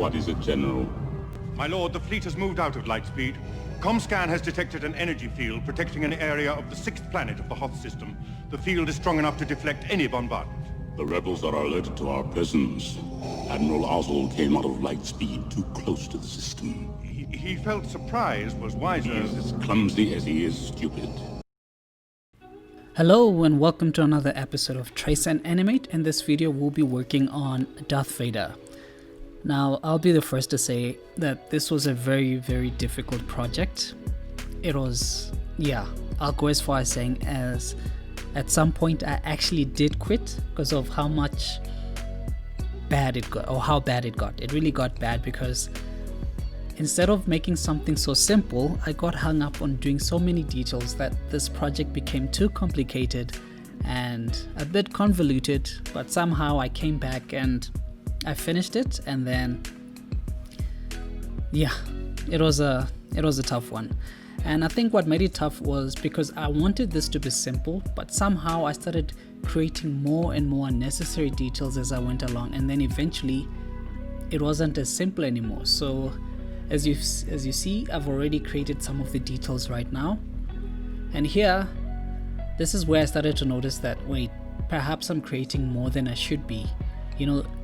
What is it, General? My lord, the fleet has moved out of Lightspeed. Comscan has detected an energy field protecting an area of the 6th planet of the Hoth system. The field is strong enough to deflect any bombardment. The rebels are alerted to our presence. Admiral Oswald came out of Lightspeed too close to the system. He felt surprise was wiser. He is as clumsy as he is stupid. Hello and welcome to another episode of Trace and Animate. In this video we'll be working on Darth Vader. Now I'll be the first to say that this was a very difficult project. It was, I'll go as far as saying as at some point I actually did quit because of how much bad it got, or how bad it got. It really got bad because instead of making something so simple, I got hung up on doing so many details that this project became too complicated and a bit convoluted, but somehow I came back and I finished it, and then it was a tough one. And I think what made it tough was because I wanted this to be simple, but somehow I started creating more and more unnecessary details as I went along, and then eventually it wasn't as simple anymore. So as you see, I've already created some of the details right now, and here this is where I started to notice that wait, perhaps I'm creating more than I should be,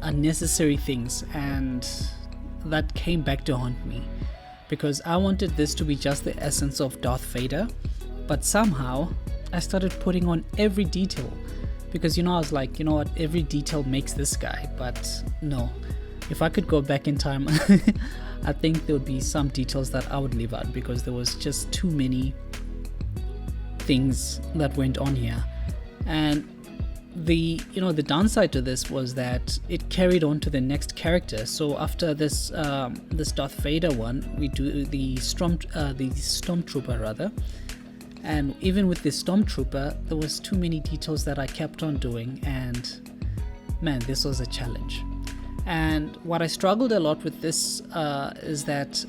unnecessary things, and that came back to haunt me because I wanted this to be just the essence of Darth Vader, but somehow I started putting on every detail because I was like, you know what, every detail makes this guy. But no, if I could go back in time I think there would be some details that I would leave out because there was just too many things that went on here. And the downside to this was that it carried on to the next character. So after this Darth Vader one, we do the Stormtrooper rather, and even with the Stormtrooper there was too many details that I kept on doing, and man, this was a challenge. And what I struggled a lot with this is that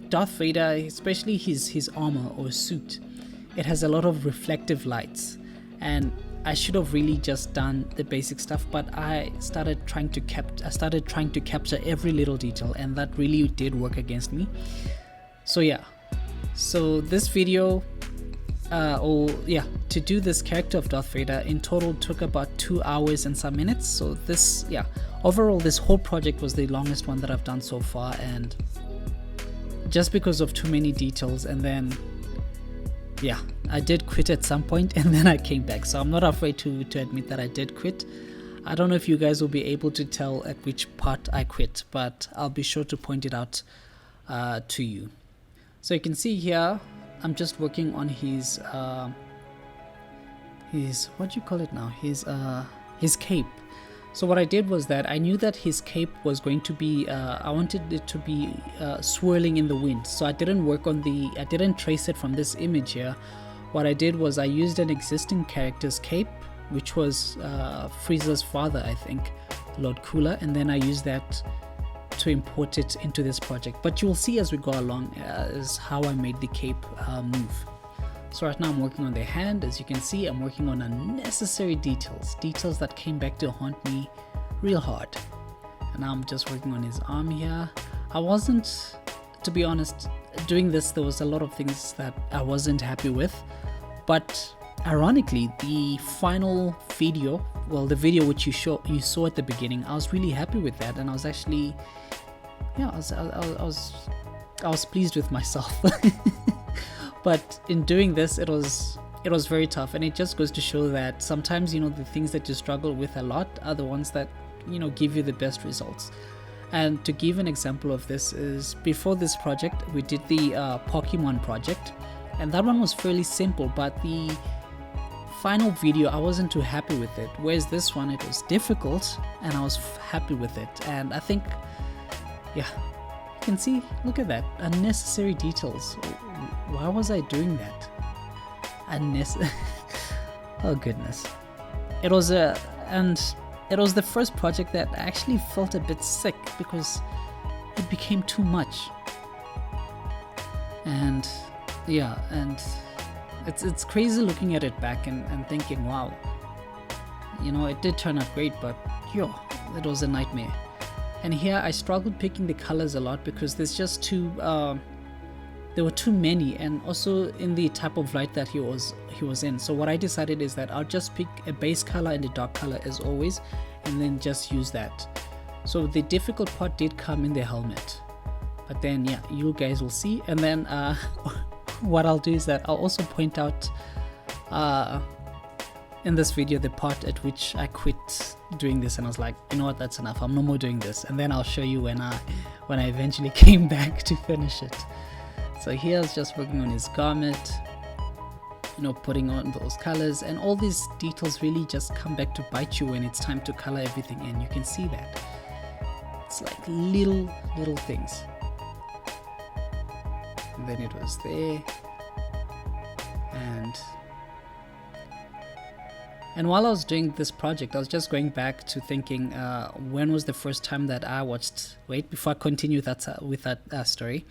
Darth Vader, especially his armor or suit, it has a lot of reflective lights, and I should have really just done the basic stuff, but I started trying to capture every little detail, and that really did work against me. So this video to do this character of Darth Vader in total took about 2 hours and some minutes. So this overall this whole project was the longest one that I've done so far, and just because of too many details. And then I did quit at some point, and then I came back, so I'm not afraid to admit that I did quit. I don't know if you guys will be able to tell at which part I quit, but I'll be sure to point it out to you. So you can see here I'm just working on his what do you call it now, his cape. So what I did was that I knew that his cape was going to be I wanted it to be swirling in the wind, so I didn't trace it from this image here. What I did was I used an existing character's cape, which was Frieza's father, I think, Lord Cooler, and then I used that to import it into this project. But you will see as we go along is how I made the cape move. So right now I'm working on the hand. As you can see, I'm working on unnecessary details that came back to haunt me real hard. And now I'm just working on his arm here. I wasn't, to be honest, doing this, there was a lot of things that I wasn't happy with, but ironically the final video, well, the video which you saw at the beginning, I was really happy with that, and I was actually I was pleased with myself. But in doing this, it was very tough, and it just goes to show that sometimes the things that you struggle with a lot are the ones that give you the best results. And to give an example of this is, before this project we did the Pokemon project, and that one was fairly simple, but the final video I wasn't too happy with it, whereas this one, it was difficult and I was happy with it. And I think you can see, look at that, unnecessary details. Why was I doing that? Oh goodness. It was the first project that I actually felt a bit sick because it became too much. And it's crazy looking at it back and thinking, wow, it did turn out great, but it was a nightmare. And here I struggled picking the colors a lot because there's just there were too many, and also in the type of light that he was in. So what I decided is that I'll just pick a base color and a dark color as always, and then just use that. So the difficult part did come in the helmet, but then yeah, you guys will see. And then what I'll do is that I'll also point out in this video the part at which I quit doing this, and I was like, you know what, that's enough, I'm no more doing this. And then I'll show you when I eventually came back to finish it. So here I was just working on his garment, you know, putting on those colors, and all these details really just come back to bite you when it's time to color everything in. You can see that it's like little things. And then it was there, and while I was doing this project, I was just going back to thinking, when was the first time that I watched, before I continue with that story,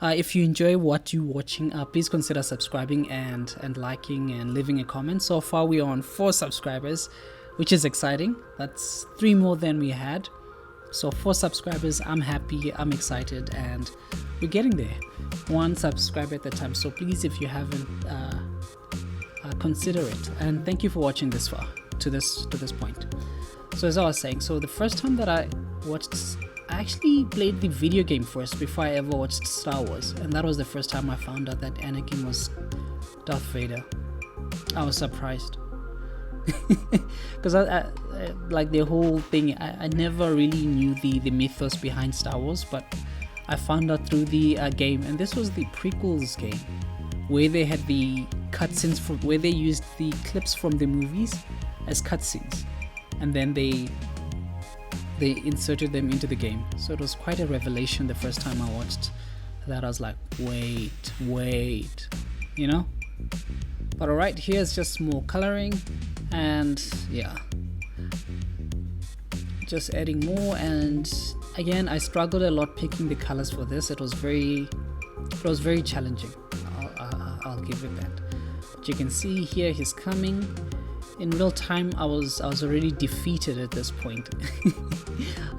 if you enjoy what you're watching, please consider subscribing and liking and leaving a comment. So far we are on 4 subscribers, which is exciting. That's 3 more than we had. So 4 subscribers, I'm happy, I'm excited, and we're getting there. 1 subscriber at a time. So please, if you haven't, consider it. And thank you for watching this far, to this point. So as I was saying, so the first time that I actually played the video game first before I ever watched Star Wars, and that was the first time I found out that Anakin was Darth Vader. I was surprised because I like the whole thing. I never really knew the mythos behind Star Wars, but I found out through the game, and this was the prequels game where they had the cutscenes from where they used the clips from the movies as cutscenes, and then they inserted them into the game. So it was quite a revelation the first time I watched that. I was like, wait, you know. But alright, here's just more coloring, and yeah, just adding more. And again, I struggled a lot picking the colors for this. It was very challenging. I'll give it that. But you can see here he's coming. In real time, I was already defeated at this point.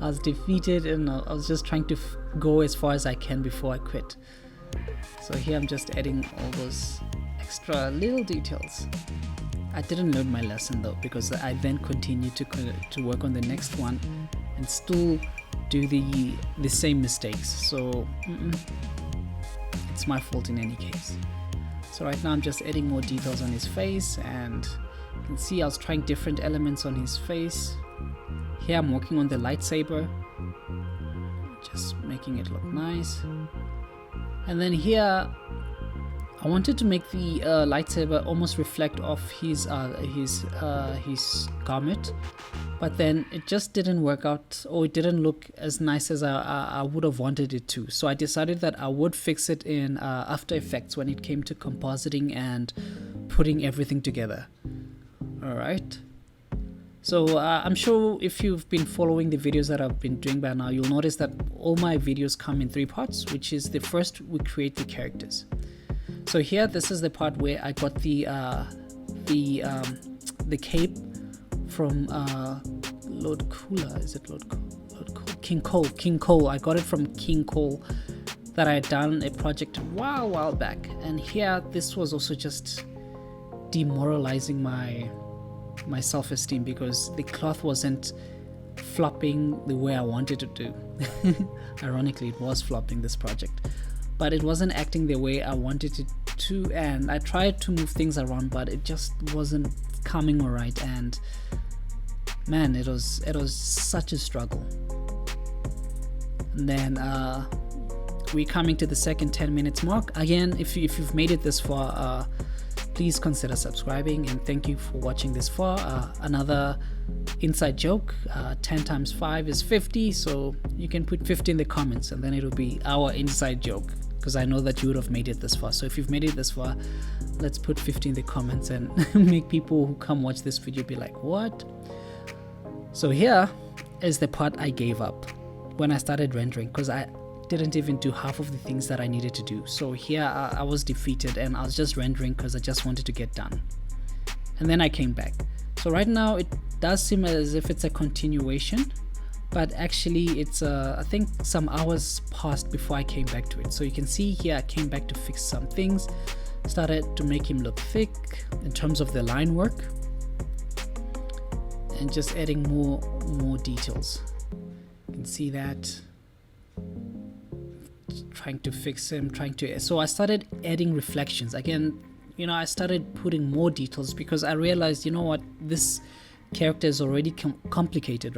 I was defeated, and I was just trying to go as far as I can before I quit. So here I'm just adding all those extra little details. I didn't learn my lesson though, because I then continued to work on the next one and still do the same mistakes. So it's my fault in any case. So right now I'm just adding more details on his face, and you can see I was trying different elements on his face. Here I'm working on the lightsaber, just making it look nice. And then here I wanted to make the lightsaber almost reflect off his garment, but then it just didn't work out, or it didn't look as nice as I would have wanted it to. So I decided that I would fix it in After Effects when it came to compositing and putting everything together. Alright, so I'm sure if you've been following the videos that I've been doing by now, you'll notice that all my videos come in 3 parts, which is the first we create the characters. So here, this is the part where I got the cape from Lord Cooler. Is it Lord Cole? King Cole. I got it from King Cole, that I had done a project a while back. And here, this was also just demoralizing my self-esteem, because the cloth wasn't flopping the way I wanted it to do. Ironically, it was flopping, this project, but it wasn't acting the way I wanted it to, and I tried to move things around, but it just wasn't coming alright. And man, it was such a struggle. And then we're coming to the second 10 minutes mark. Again, if you've made it this far, please consider subscribing, and thank you for watching this far. Another inside joke, 10 times 5 is 50, so you can put 50 in the comments, and then it'll be our inside joke, because I know that you would have made it this far. So if you've made it this far, let's put 50 in the comments and make people who come watch this video be like, what? So here is the part I gave up when I started rendering, because I didn't even do half of the things that I needed to do. So here I was defeated, and I was just rendering because I just wanted to get done. And then I came back. So right now it does seem as if it's a continuation, but actually it's I think some hours passed before I came back to it. So you can see here I came back to fix some things, started to make him look thick in terms of the line work, and just adding more details. You can see that, trying to fix him, so I started adding reflections again. I started putting more details because I realized, this character is already complicated.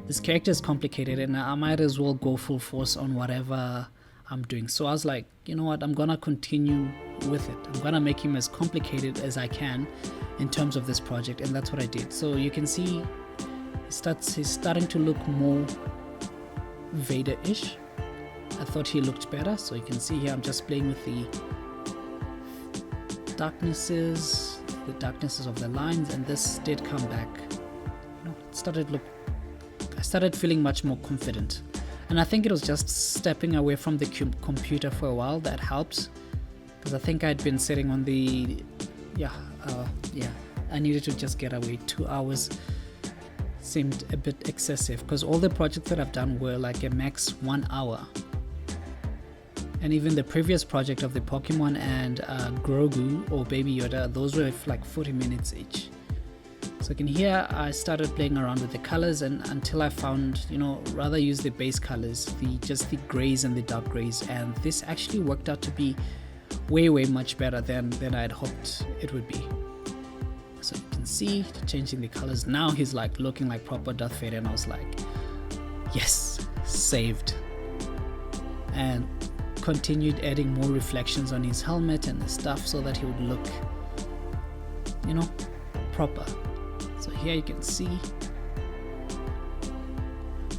This character is complicated, and I might as well go full force on whatever I'm doing. So I was like, I'm gonna continue with it. I'm gonna make him as complicated as I can in terms of this project, and that's what I did. So you can see he's starting to look more Vader-ish. I thought he looked better. So you can see here I'm just playing with the darknesses of the lines, and this did come back. I started feeling much more confident, and I think it was just stepping away from the computer for a while that helped, because I think I'd been sitting on the I needed to just get away. 2 hours seemed a bit excessive, because all the projects that I've done were like a max 1 hour. And even the previous project of the Pokemon and Grogu or Baby Yoda, those were like 40 minutes each. So you can hear I started playing around with the colors, and until I found, rather use the base colors, just the grays and the dark grays, and this actually worked out to be way much better than I had hoped it would be. So you can see changing the colors. Now he's like looking like proper Darth Vader, and I was like, yes, saved. And continued adding more reflections on his helmet and stuff so that he would look, proper. So here you can see,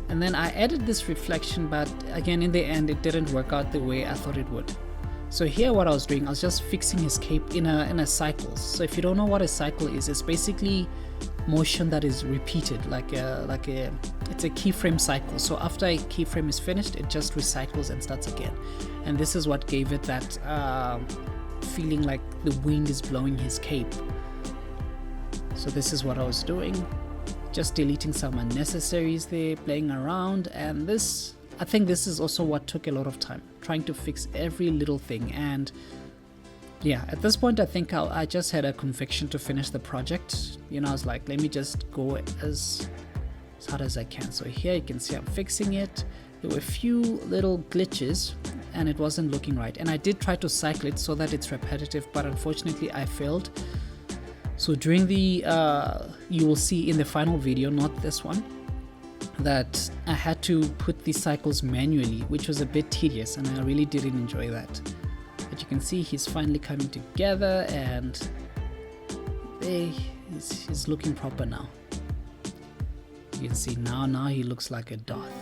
and then I added this reflection, but again in the end it didn't work out the way I thought it would. So here what I was doing, I was just fixing his cape in a cycle. So if you don't know what a cycle is, it's basically motion that is repeated, it's a keyframe cycle. So after a keyframe is finished, it just recycles and starts again, and this is what gave it that feeling like the wind is blowing his cape. So this is what I was doing, just deleting some unnecessaries there, playing around, and I think this is also what took a lot of time, trying to fix every little thing. And at this point I think I just had a conviction to finish the project. I was like, let me just go as hard as I can. So here you can see I'm fixing it. There were a few little glitches and it wasn't looking right, and I did try to cycle it so that it's repetitive, but unfortunately I failed. So during the you will see in the final video, not this one, that I had to put these cycles manually, which was a bit tedious, and I really didn't enjoy that. But you can see he's finally coming together, and he's looking proper now. You can see now he looks like a Darth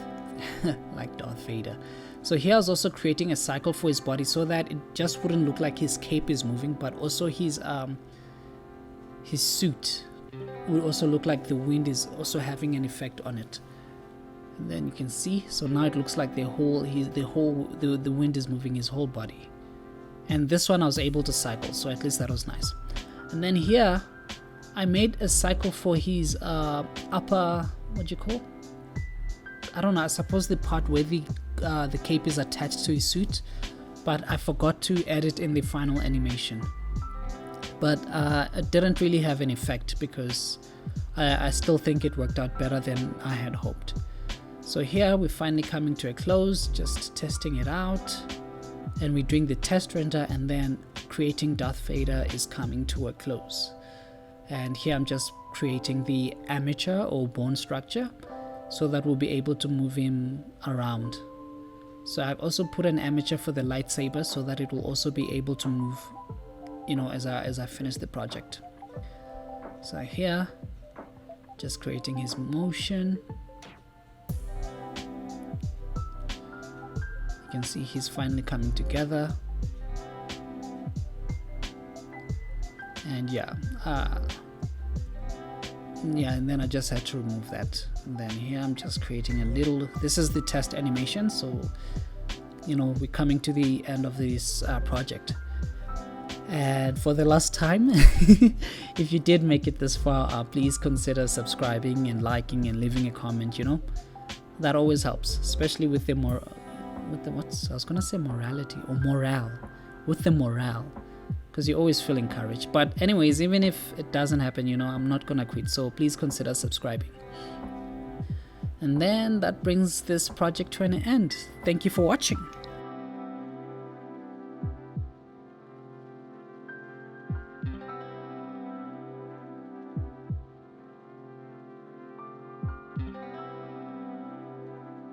like Darth Vader. So here I was also creating a cycle for his body so that it just wouldn't look like his cape is moving, but also his suit would also look like the wind is also having an effect on it. And then you can see, so now it looks like the wind is moving his whole body. And this one I was able to cycle, so at least that was nice. And then here I made a cycle for his upper, I don't know, I suppose the part where the cape is attached to his suit, but I forgot to add it in the final animation. But it didn't really have an effect because I still think it worked out better than I had hoped. So here we're finally coming to a close, just testing it out, and we're doing the test render, and then creating Darth Vader is coming to a close. And here I'm just creating the armature or bone structure so that we'll be able to move him around. So I've also put an armature for the lightsaber so that it will also be able to move, as I finish the project. So here, just creating his motion. You can see he's finally coming together. And and then I just had to remove that. And then here I'm just creating a little, this is the test animation, so we're coming to the end of this project. And for the last time, if you did make it this far, please consider subscribing and liking and leaving a comment. that always helps, especially with the I was gonna say morality or morale, with the morale, because you always feel encouraged. But anyways, even if it doesn't happen, I'm not gonna quit, so please consider subscribing. And then that brings this project to an end. Thank you for watching.